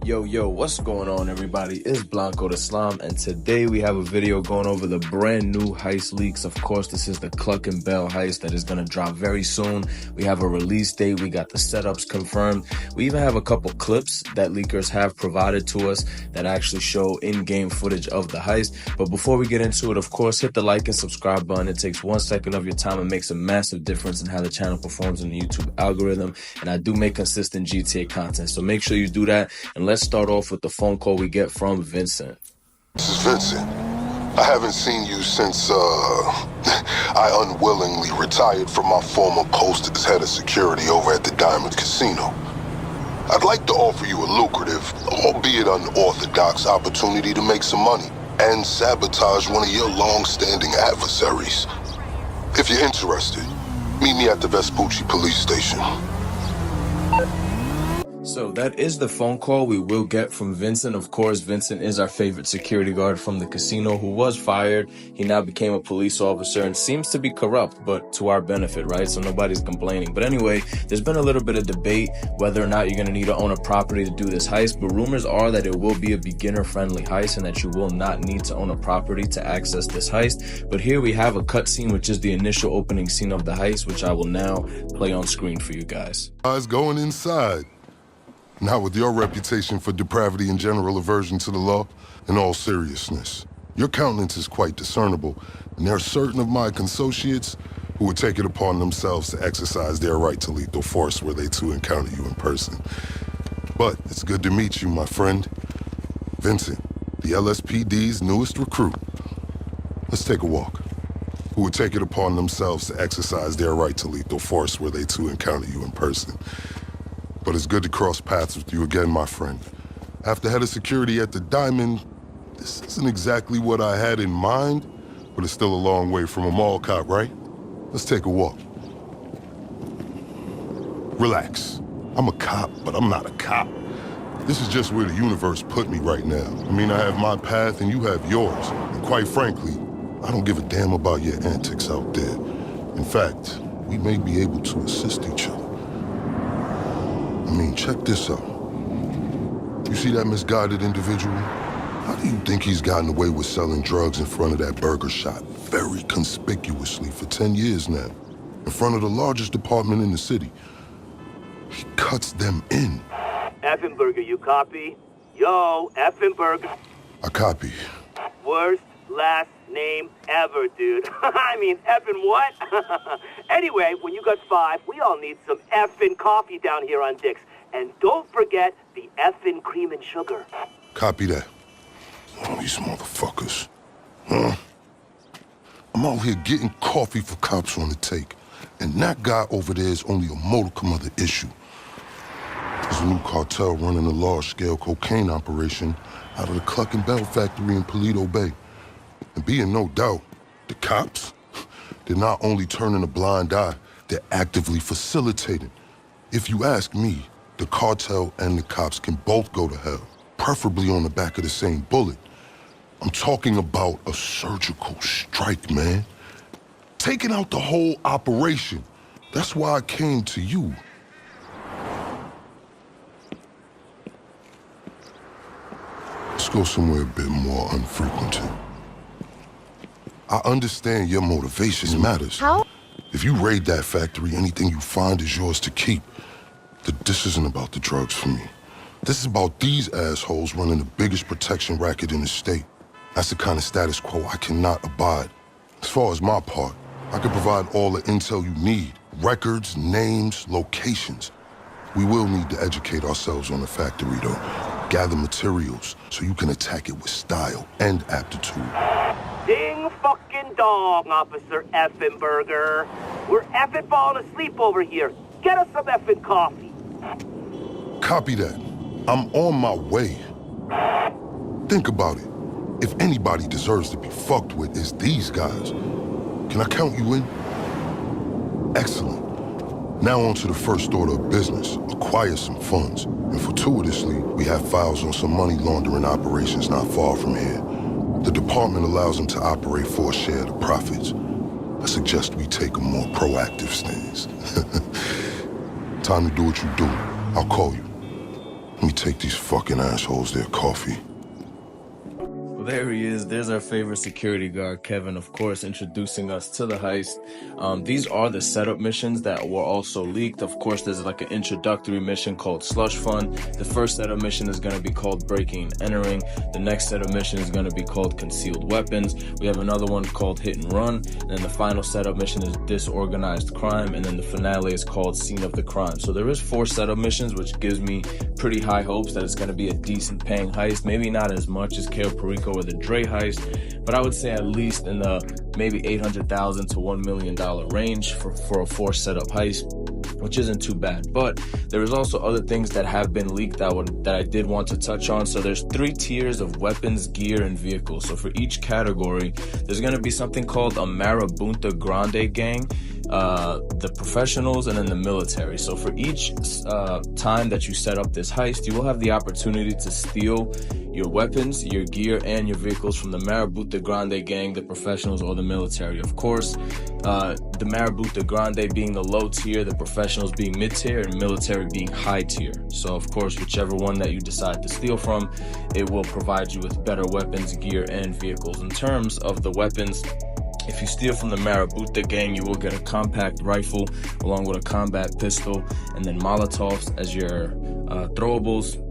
Yo, what's going on, everybody? It's Blanco the Slime, and today we have a video going over the brand new heist leaks. Of course, this is the Cluck and Bell heist that is going to drop very soon. We have a release date. We got the setups confirmed. We even have a couple clips that leakers have provided to us that actually show in-game footage of the heist. But before we get into it, of course, hit the like and subscribe button. It takes 1 second of your time and makes a massive difference in how the channel performs in the YouTube algorithm. And I do make consistent GTA content, so make sure you do that. And let's start off with the phone call we get from Vincent. This is Vincent. I haven't seen you since, I unwillingly retired from my former post as head of security over at the Diamond Casino. I'd like to offer you a lucrative, albeit unorthodox, opportunity to make some money and sabotage one of your long-standing adversaries. If you're interested, meet me at the Vespucci police station. So that is the phone call we will get from Vincent. Of course, Vincent is our favorite security guard from the casino who was fired. He now became a police officer and seems to be corrupt, but to our benefit, right? So nobody's complaining. But anyway, there's been a little bit of debate whether or not you're going to need to own a property to do this heist. But rumors are that it will be a beginner-friendly heist and that you will not need to own a property to access this heist. But here we have a cutscene, which is the initial opening scene of the heist, which I will now play on screen for you guys. Guys going inside. Not with your reputation for depravity and general aversion to the law. In all seriousness, your countenance is quite discernible, and there are certain of my consociates who would take it upon themselves to exercise their right to lethal force were they to encounter you in person. But it's good to meet you, my friend. Vincent, the LSPD's newest recruit. Let's take a walk. Who would take it upon themselves to exercise their right to lethal force were they to encounter you in person. But it's good to cross paths with you again, my friend. After head of security at the Diamond, this isn't exactly what I had in mind, but it's still a long way from a mall cop, right? Let's take a walk. Relax. I'm a cop, but I'm not a cop. This is just where the universe put me right now. I mean, I have my path and you have yours. And quite frankly, I don't give a damn about your antics out there. In fact, we may be able to assist each other. I mean, check this out. You see that misguided individual? How do you think he's gotten away with selling drugs in front of that burger shop very conspicuously for 10 years now? In front of the largest department in the city. He cuts them in. Effenberger, you copy? Yo, Effenberger. I copy. Worst last name ever, dude. I mean, effing what? Anyway, when you got 5, we all need some effing coffee down here on Dick's. And don't forget the effing cream and sugar. Copy that. Oh, these motherfuckers. Huh? I'm out here getting coffee for cops on the take. And that guy over there is only a modicum of the issue. There's a new cartel running a large-scale cocaine operation out of the Cluck and Bell factory in Paleto Bay. And be in no doubt, the cops, they're not only turning a blind eye, they're actively facilitating. If you ask me, the cartel and the cops can both go to hell, preferably on the back of the same bullet. I'm talking about a surgical strike, man. Taking out the whole operation. That's why I came to you. Let's go somewhere a bit more unfrequented. I understand your motivations matters. How? If you raid that factory, anything you find is yours to keep. This isn't about the drugs for me. This is about these assholes running the biggest protection racket in the state. That's the kind of status quo I cannot abide. As far as my part, I can provide all the intel you need. Records, names, locations. We will need to educate ourselves on the factory, though. Gather materials so you can attack it with style and aptitude. Ding fucking dong, Officer Effenberger. We're effing falling asleep over here. Get us some effing coffee. Copy that. I'm on my way. Think about it. If anybody deserves to be fucked with, it's these guys. Can I count you in? Excellent. Now on to the first order of business. Acquire some funds. And fortuitously, we have files on some money laundering operations not far from here. The department allows them to operate for a share of the profits. I suggest we take a more proactive stance. Time to do what you do. I'll call you. Let me take these fucking assholes their coffee. There he is. There's our favorite security guard, Kevin, of course, introducing us to the heist. These are the setup missions that were also leaked. Of course, there's like an introductory mission called Slush Fund. The first setup mission is going to be called Breaking and Entering. The next setup mission is going to be called Concealed Weapons. We have another one called Hit and Run. And then the final setup mission is Disorganized Crime. And then the finale is called Scene of the Crime. So there is 4 setup missions, which gives me pretty high hopes that it's going to be a decent paying heist. Maybe not as much as Cayo Perico or the Dre heist, but I would say at least in the maybe $800,000 to $1 million range for a 4 setup heist, which isn't too bad. But there is also other things that have been leaked that I did want to touch on. So there's 3 tiers of weapons, gear, and vehicles. So for each category, there's going to be something called a Marabunta Grande gang, the professionals, and then the military. So for each time that you set up this heist, you will have the opportunity to steal your weapons, your gear, and your vehicles from the Marabunta Grande gang, the professionals, or the military. Of course, the Marabunta Grande being the low tier, the professionals being mid tier, and military being high tier. So of course, whichever one that you decide to steal from, it will provide you with better weapons, gear, and vehicles. In terms of the weapons, if you steal from the Marabunta gang, you will get a compact rifle along with a combat pistol, and then Molotovs as your throwables.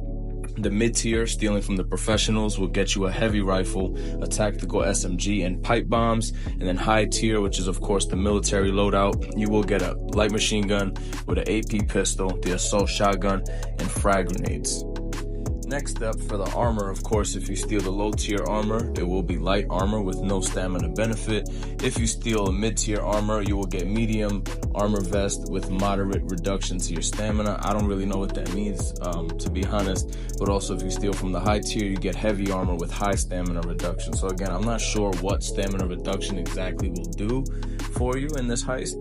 The mid-tier, stealing from the professionals, will get you a heavy rifle, a tactical SMG, and pipe bombs. And then high tier, which is of course the military loadout, you will get a light machine gun with an AP pistol, the assault shotgun, and frag grenades. Next up, for the armor, of course, if you steal the low tier armor, it will be light armor with no stamina benefit. If you steal a mid tier armor, you will get medium armor vest with moderate reduction to your stamina. I don't really know what that means, to be honest. But also, if you steal from the high tier, you get heavy armor with high stamina reduction. So again, I'm not sure what stamina reduction exactly will do for you in this heist.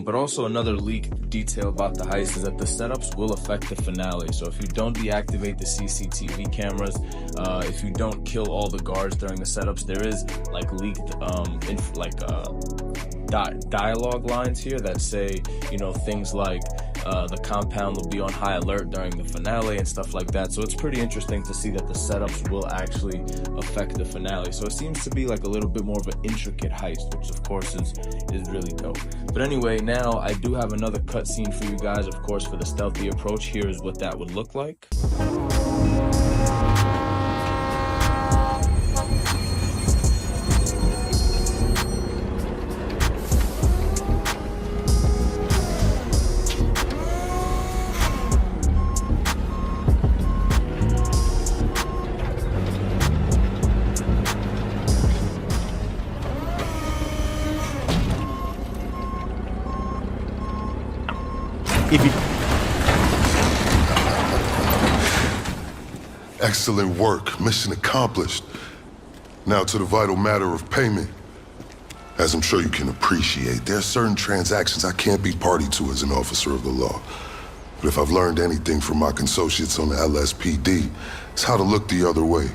But also another leak detail about the heist is that the setups will affect the finale. So if you don't deactivate the CCTV cameras, if you don't kill all the guards during the setups, there is like leaked dialogue lines here that say, you know, things like the compound will be on high alert during the finale and stuff like that. So it's pretty interesting to see that the setups will actually affect the finale. So it seems to be like a little bit more of an intricate heist, which of course is really dope. But anyway, now I do have another cutscene for you guys, of course, for the stealthy approach. Here is what that would look like. Excellent work. Mission accomplished. Now to the vital matter of payment. As I'm sure you can appreciate, there are certain transactions I can't be party to as an officer of the law. But if I've learned anything from my associates on the LSPD, it's how to look the other way.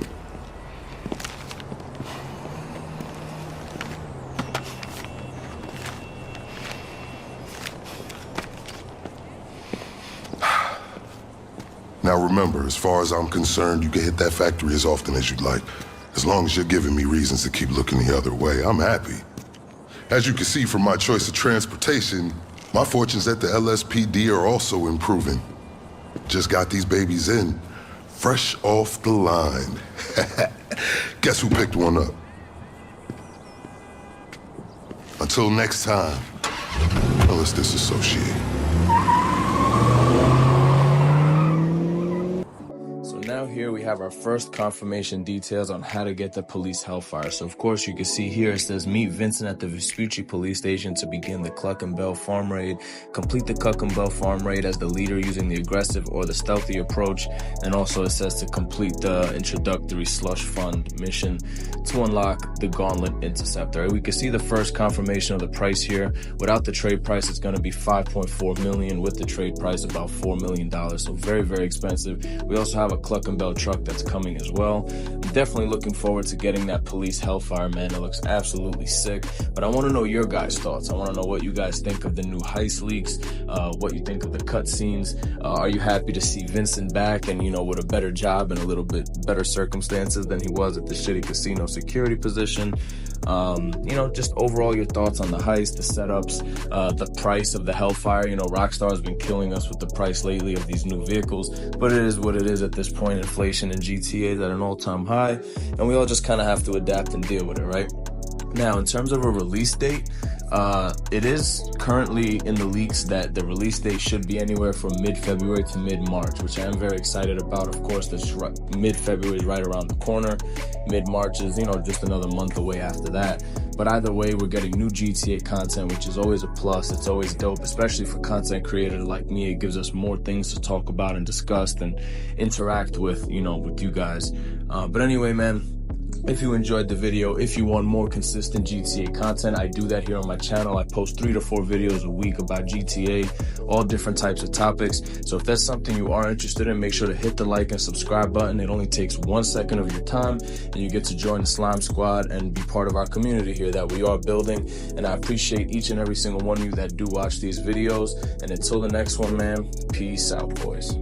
Now remember, as far as I'm concerned, you can hit that factory as often as you'd like. As long as you're giving me reasons to keep looking the other way, I'm happy. As you can see from my choice of transportation, my fortunes at the LSPD are also improving. Just got these babies in, fresh off the line. Guess who picked one up? Until next time, let's disassociate. Now here we have our first confirmation details on how to get the police Hellfire. So of course you can see here it says meet Vincent at the Vespucci police station to begin the Cluck and Bell farm raid. Complete the Cluck and Bell farm raid as the leader using the aggressive or the stealthy approach. And also it says to complete the introductory slush fund mission to unlock the Gauntlet Interceptor. We can see the first confirmation of the price here. Without the trade price, it's going to be $5.4 million. With the trade price, about $4 million. So very, very expensive. We also have a Cluck and Bell truck that's coming as well. definitely looking forward to getting that police Hellfire, man. It looks absolutely sick. But I want to know your guys' thoughts. I want to know what you guys think of the new Heist leaks, what you think of the cutscenes. Are you happy to see Vincent back and, you know, with a better job and a little bit better circumstances than he was at the shitty casino security position? You know, just overall your thoughts on the Heist, the setups, the price of the Hellfire. You know, Rockstar has been killing us with the price lately of these new vehicles, but it is what it is at this point. Inflation in GTA is at an all-time high, and we all just kind of have to adapt and deal with it, right? Now, in terms of a release date, it is currently in the leaks that the release date should be anywhere from mid-February to mid-March, which I am very excited about. Of course, this mid-February is right around the corner. Mid-March is, you know, just another month away after that. But either way, we're getting new GTA content, which is always a plus. It's always dope, especially for content creators like me. It gives us more things to talk about and discuss and interact with, you know, with you guys. But anyway, man, if you enjoyed the video, if you want more consistent GTA content, I do that here on my channel. I post 3 to 4 videos a week about GTA, all different types of topics. So if that's something you are interested in, make sure to hit the like and subscribe button. It only takes 1 second of your time, and you get to join the Slime Squad and be part of our community here that we are building. And I appreciate each and every single one of you that do watch these videos. And until the next one, man, peace out, boys.